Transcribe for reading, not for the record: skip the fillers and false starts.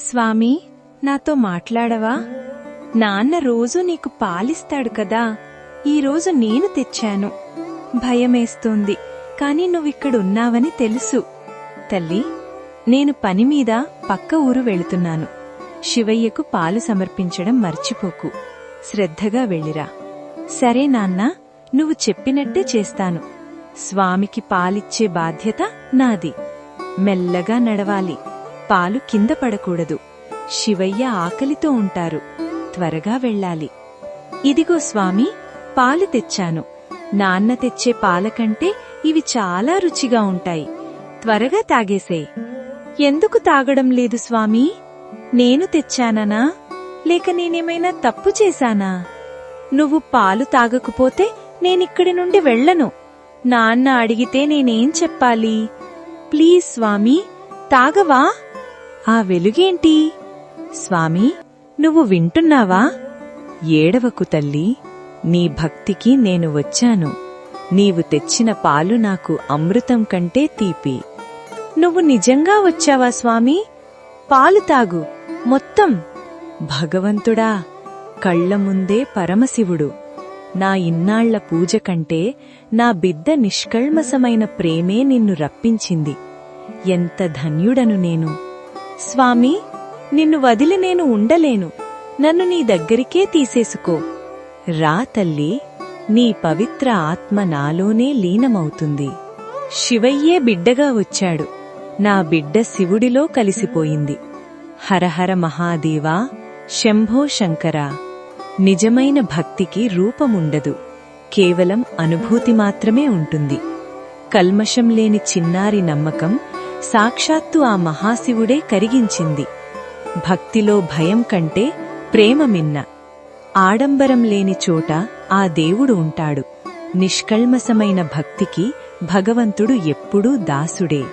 స్వామీ, నాతో మాట్లాడవా? నాన్న రోజూ నీకు పాలిస్తాడు కదా, ఈరోజు నేను తెచ్చాను. భయమేస్తోంది, కాని నువ్విక్కడున్నావని తెలుసు. తల్లి, నేను పనిమీద పక్క ఊరు వెళుతున్నాను. శివయ్యకు పాలు సమర్పించడం మర్చిపోకు. శ్రద్ధగా వెళ్ళిరా. సరే నాన్నా, నువ్వు చెప్పినట్టే చేస్తాను. స్వామికి పాలిచ్చే బాధ్యత నాది. మెల్లగా నడవాలి, పాలు కింద పడకూడదు. శివయ్య ఆకలితో ఉంటారు. త్వరగా వెళ్ళాలి. ఇదిగో స్వామి, పాలు తెచ్చాను. నాన్న తెచ్చే పాలకంటే ఇవి చాలా రుచిగా ఉంటాయి. త్వరగా తాగేసేయ్. ఎందుకు తాగడం లేదు స్వామీ? నేను తెచ్చాననా, లేక నేనేమైనా తప్పు చేశానా? నువ్వు పాలు తాగకపోతే నేనిక్కడి నుండి వెళ్ళను. నాన్న అడిగితే నేనేం చెప్పాలి? ప్లీజ్ స్వామీ, తాగవా? ఆ వెలుగేంటి? స్వామీ, నువ్వు వింటున్నావా? ఏడవకు తల్లీ, నీ భక్తికి నేను వచ్చాను. నీవు తెచ్చిన పాలు నాకు అమృతం కంటే తీపి. నువ్వు నిజంగా వచ్చావా స్వామీ? పాలు తాగు మొత్తం. భగవంతుడా, కళ్ల ముందే పరమశివుడు. నా ఇన్నాళ్ల పూజ కంటే నా బిడ్డ నిష్కల్మసమైన ప్రేమే నిన్ను రప్పించింది. ఎంత ధన్యుడను నేను. స్వామీ, నిన్ను వదిలి నేను ఉండలేను. నన్ను నీ దగ్గరికే తీసేసుకో. రా తల్లీ, నీ పవిత్ర ఆత్మ నాలోనే లీనమవుతుంది. శివయ్యే బిడ్డగా వచ్చాడు. నా బిడ్డ శివుడిలో కలిసిపోయింది. హరహర మహాదేవా, శంభో శంకరా. నిజమైన భక్తికి రూపముండదు, కేవలం అనుభూతి మాత్రమే ఉంటుంది. కల్మషం లేని చిన్నారి నమ్మకం సాక్షాత్తు ఆ మహాశివుడే కరిగించింది. భక్తిలో భయం కంటే ప్రేమ మిన్న. ఆడంబరం లేని చోట ఆ దేవుడు ఉంటాడు. నిష్కల్మసమైన భక్తికి భగవంతుడు ఎప్పుడూ దాసుడే.